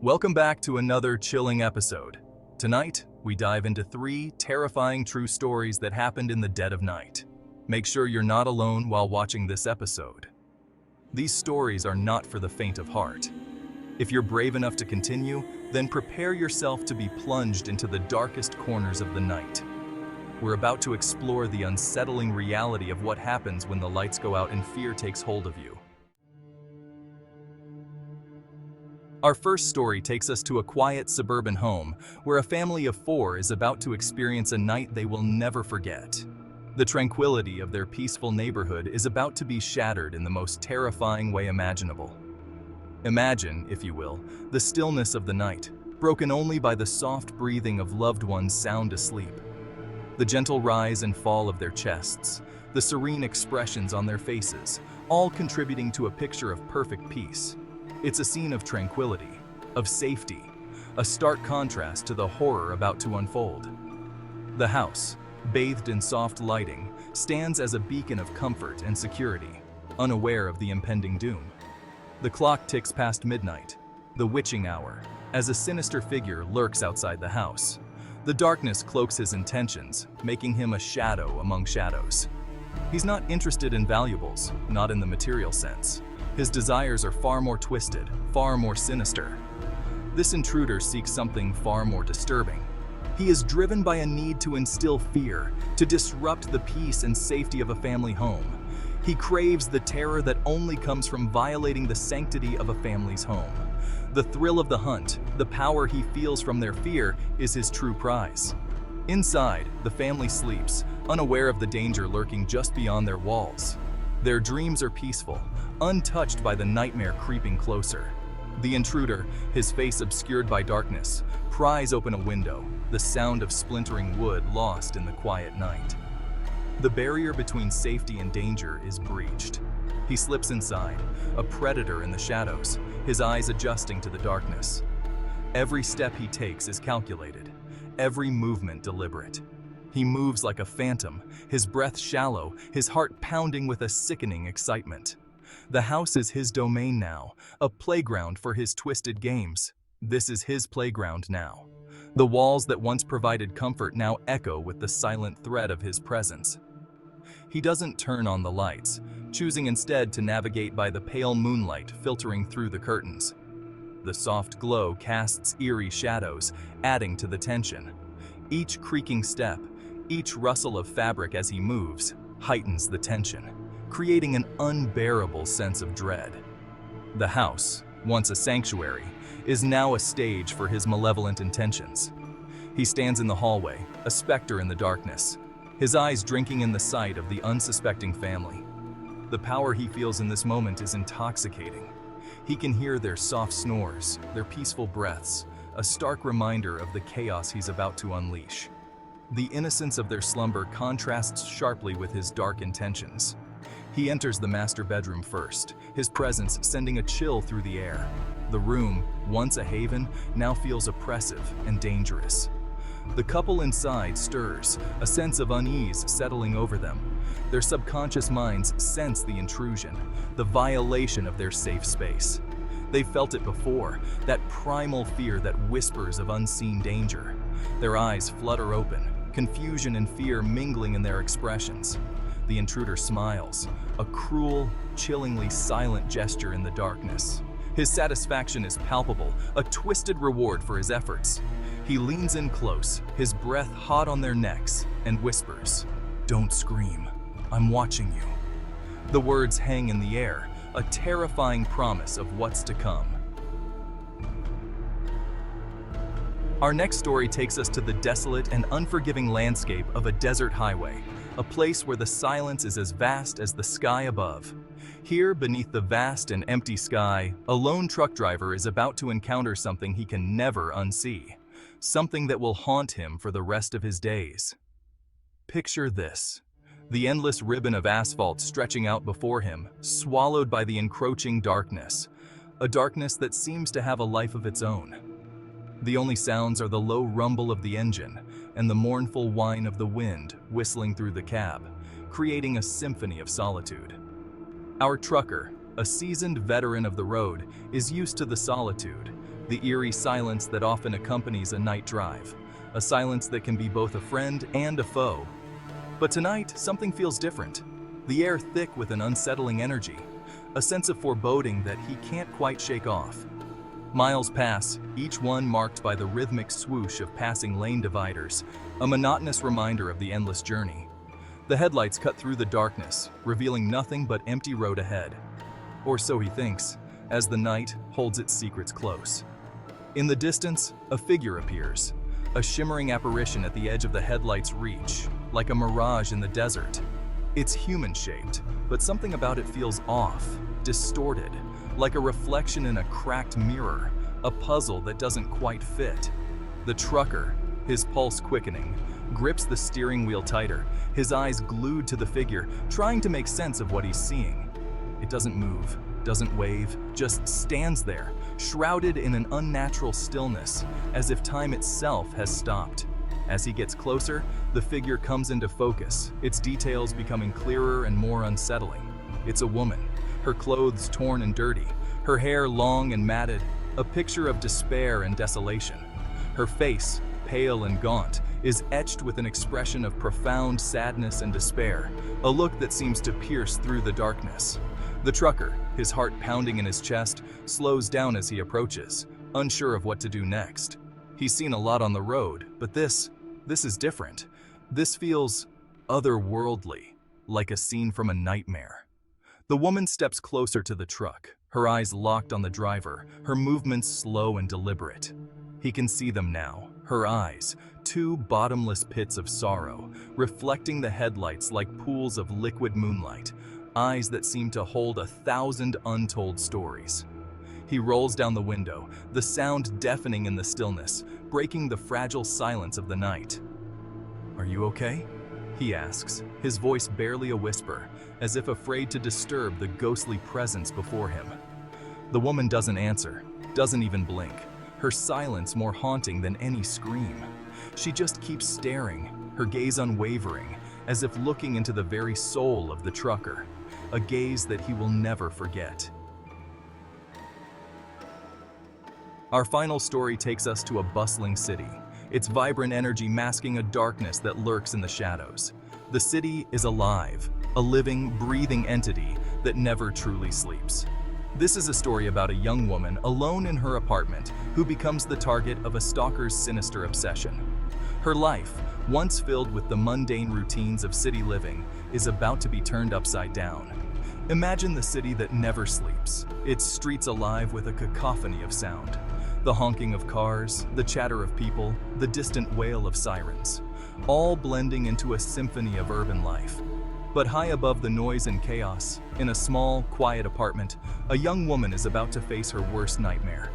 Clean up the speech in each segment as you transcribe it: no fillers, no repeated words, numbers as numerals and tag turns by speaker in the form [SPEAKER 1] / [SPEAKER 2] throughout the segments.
[SPEAKER 1] Welcome back to another chilling episode. Tonight, we dive into 3 terrifying true stories that happened in the dead of night. Make sure you're not alone while watching this episode. These stories are not for the faint of heart. If you're brave enough to continue, then prepare yourself to be plunged into the darkest corners of the night. We're about to explore the unsettling reality of what happens when the lights go out and fear takes hold of you. Our first story takes us to a quiet suburban home where a family of 4 is about to experience a night they will never forget. The tranquility of their peaceful neighborhood is about to be shattered in the most terrifying way imaginable. Imagine, if you will, the stillness of the night, broken only by the soft breathing of loved ones sound asleep. The gentle rise and fall of their chests, the serene expressions on their faces, all contributing to a picture of perfect peace. It's a scene of tranquility, of safety, a stark contrast to the horror about to unfold. The house, bathed in soft lighting, stands as a beacon of comfort and security, unaware of the impending doom. The clock ticks past midnight, the witching hour, as a sinister figure lurks outside the house. The darkness cloaks his intentions, making him a shadow among shadows. He's not interested in valuables, not in the material sense. His desires are far more twisted, far more sinister. This intruder seeks something far more disturbing. He is driven by a need to instill fear, to disrupt the peace and safety of a family home. He craves the terror that only comes from violating the sanctity of a family's home. The thrill of the hunt, the power he feels from their fear, is his true prize. Inside, the family sleeps, unaware of the danger lurking just beyond their walls. Their dreams are peaceful, untouched by the nightmare creeping closer. The intruder, his face obscured by darkness, pries open a window, the sound of splintering wood lost in the quiet night. The barrier between safety and danger is breached. He slips inside, a predator in the shadows, his eyes adjusting to the darkness. Every step he takes is calculated, every movement deliberate. He moves like a phantom, his breath shallow, his heart pounding with a sickening excitement. The house is his domain now, a playground for his twisted games. This is his playground now. The walls that once provided comfort now echo with the silent threat of his presence. He doesn't turn on the lights, choosing instead to navigate by the pale moonlight filtering through the curtains. The soft glow casts eerie shadows, adding to the tension. Each creaking step, each rustle of fabric as he moves, heightens the tension, creating an unbearable sense of dread. The house, once a sanctuary, is now a stage for his malevolent intentions. He stands in the hallway, a specter in the darkness, his eyes drinking in the sight of the unsuspecting family. The power he feels in this moment is intoxicating. He can hear their soft snores, their peaceful breaths, a stark reminder of the chaos he's about to unleash. The innocence of their slumber contrasts sharply with his dark intentions. He enters the master bedroom first, his presence sending a chill through the air. The room, once a haven, now feels oppressive and dangerous. The couple inside stirs, a sense of unease settling over them. Their subconscious minds sense the intrusion, the violation of their safe space. They've felt it before, that primal fear that whispers of unseen danger. Their eyes flutter open, confusion and fear mingling in their expressions. The intruder smiles, a cruel, chillingly silent gesture in the darkness. His satisfaction is palpable, a twisted reward for his efforts. He leans in close, his breath hot on their necks, and whispers, "Don't scream, I'm watching you." The words hang in the air, a terrifying promise of what's to come. Our next story takes us to the desolate and unforgiving landscape of a desert highway, a place where the silence is as vast as the sky above. Here, beneath the vast and empty sky, a lone truck driver is about to encounter something he can never unsee, something that will haunt him for the rest of his days. Picture this: the endless ribbon of asphalt stretching out before him, swallowed by the encroaching darkness, a darkness that seems to have a life of its own. The only sounds are the low rumble of the engine and the mournful whine of the wind whistling through the cab, creating a symphony of solitude. Our trucker, a seasoned veteran of the road, is used to the solitude, the eerie silence that often accompanies a night drive, a silence that can be both a friend and a foe. But tonight, something feels different. The air thick with an unsettling energy, a sense of foreboding that he can't quite shake off. Miles pass, each one marked by the rhythmic swoosh of passing lane dividers, a monotonous reminder of the endless journey. The headlights cut through the darkness, revealing nothing but empty road ahead. Or so he thinks, as the night holds its secrets close. In the distance, a figure appears, a shimmering apparition at the edge of the headlight's reach, like a mirage in the desert. It's human-shaped, but something about it feels off, distorted, like a reflection in a cracked mirror, a puzzle that doesn't quite fit. The trucker, his pulse quickening, grips the steering wheel tighter, his eyes glued to the figure, trying to make sense of what he's seeing. It doesn't move, doesn't wave, just stands there, shrouded in an unnatural stillness, as if time itself has stopped. As he gets closer, the figure comes into focus, its details becoming clearer and more unsettling. It's a woman, her clothes torn and dirty, her hair long and matted, a picture of despair and desolation. Her face, pale and gaunt, is etched with an expression of profound sadness and despair, a look that seems to pierce through the darkness. The trucker, his heart pounding in his chest, slows down as he approaches, unsure of what to do next. He's seen a lot on the road, but this is different. This feels otherworldly, like a scene from a nightmare. The woman steps closer to the truck, her eyes locked on the driver, her movements slow and deliberate. He can see them now, her eyes, two bottomless pits of sorrow, reflecting the headlights like pools of liquid moonlight, eyes that seem to hold 1,000 untold stories. He rolls down the window, the sound deafening in the stillness, breaking the fragile silence of the night. "Are you okay?" he asks, his voice barely a whisper, as if afraid to disturb the ghostly presence before him. The woman doesn't answer, doesn't even blink, her silence more haunting than any scream. She just keeps staring, her gaze unwavering, as if looking into the very soul of the trucker, a gaze that he will never forget. Our final story takes us to a bustling city, its vibrant energy masking a darkness that lurks in the shadows. The city is alive, a living, breathing entity that never truly sleeps. This is a story about a young woman alone in her apartment who becomes the target of a stalker's sinister obsession. Her life, once filled with the mundane routines of city living, is about to be turned upside down. Imagine the city that never sleeps, its streets alive with a cacophony of sound. The honking of cars, the chatter of people, the distant wail of sirens, all blending into a symphony of urban life. But high above the noise and chaos, in a small, quiet apartment, a young woman is about to face her worst nightmare.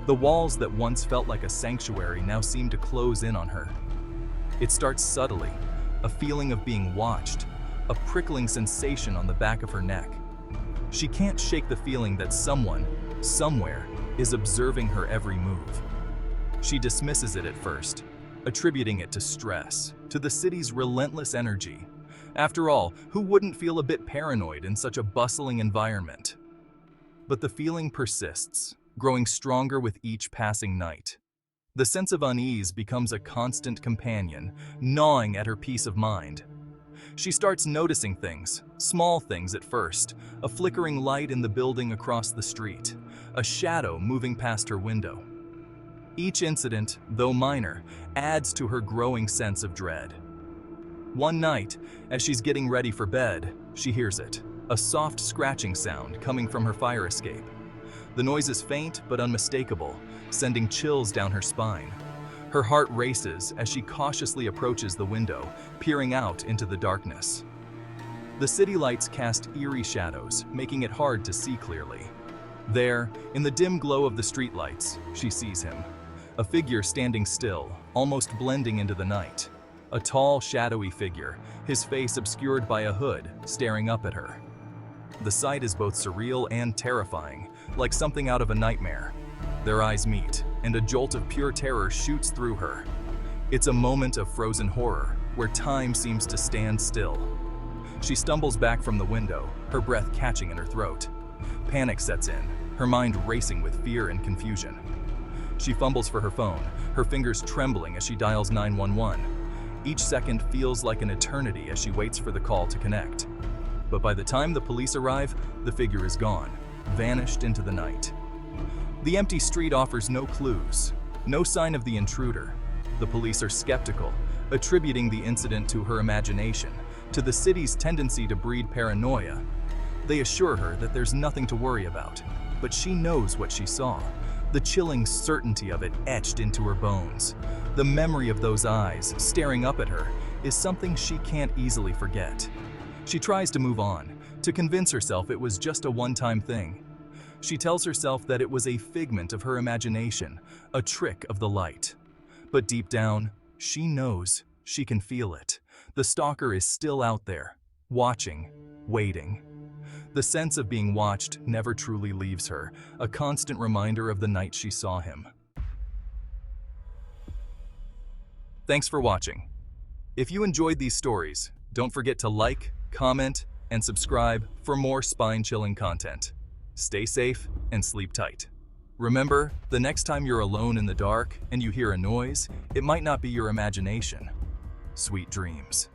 [SPEAKER 1] The walls that once felt like a sanctuary now seem to close in on her. It starts subtly, a feeling of being watched, a prickling sensation on the back of her neck. She can't shake the feeling that someone, somewhere, is observing her every move. She dismisses it at first, attributing it to stress, to the city's relentless energy. After all, who wouldn't feel a bit paranoid in such a bustling environment? But the feeling persists, growing stronger with each passing night. The sense of unease becomes a constant companion, gnawing at her peace of mind. She starts noticing things, small things at first, a flickering light in the building across the street, a shadow moving past her window. Each incident, though minor, adds to her growing sense of dread. One night, as she's getting ready for bed, she hears it, a soft scratching sound coming from her fire escape. The noise is faint but unmistakable, sending chills down her spine. Her heart races as she cautiously approaches the window, peering out into the darkness. The city lights cast eerie shadows, making it hard to see clearly. There, in the dim glow of the streetlights, she sees him. A figure standing still, almost blending into the night. A tall, shadowy figure, his face obscured by a hood, staring up at her. The sight is both surreal and terrifying, like something out of a nightmare. Their eyes meet, and a jolt of pure terror shoots through her. It's a moment of frozen horror, where time seems to stand still. She stumbles back from the window, her breath catching in her throat. Panic sets in, her mind racing with fear and confusion. She fumbles for her phone, her fingers trembling as she dials 911. Each second feels like an eternity as she waits for the call to connect. But by the time the police arrive, the figure is gone, vanished into the night. The empty street offers no clues, no sign of the intruder. The police are skeptical, attributing the incident to her imagination, to the city's tendency to breed paranoia. They assure her that there's nothing to worry about, but she knows what she saw. The chilling certainty of it etched into her bones. The memory of those eyes staring up at her is something she can't easily forget. She tries to move on, to convince herself it was just a one-time thing. She tells herself that it was a figment of her imagination, a trick of the light. But deep down, she knows, she can feel it. The stalker is still out there, watching, waiting. The sense of being watched never truly leaves her, a constant reminder of the night she saw him. Thanks for watching. If you enjoyed these stories, don't forget to like, comment, and subscribe for more spine-chilling content. Stay safe and sleep tight. Remember, the next time you're alone in the dark and you hear a noise, it might not be your imagination. Sweet dreams.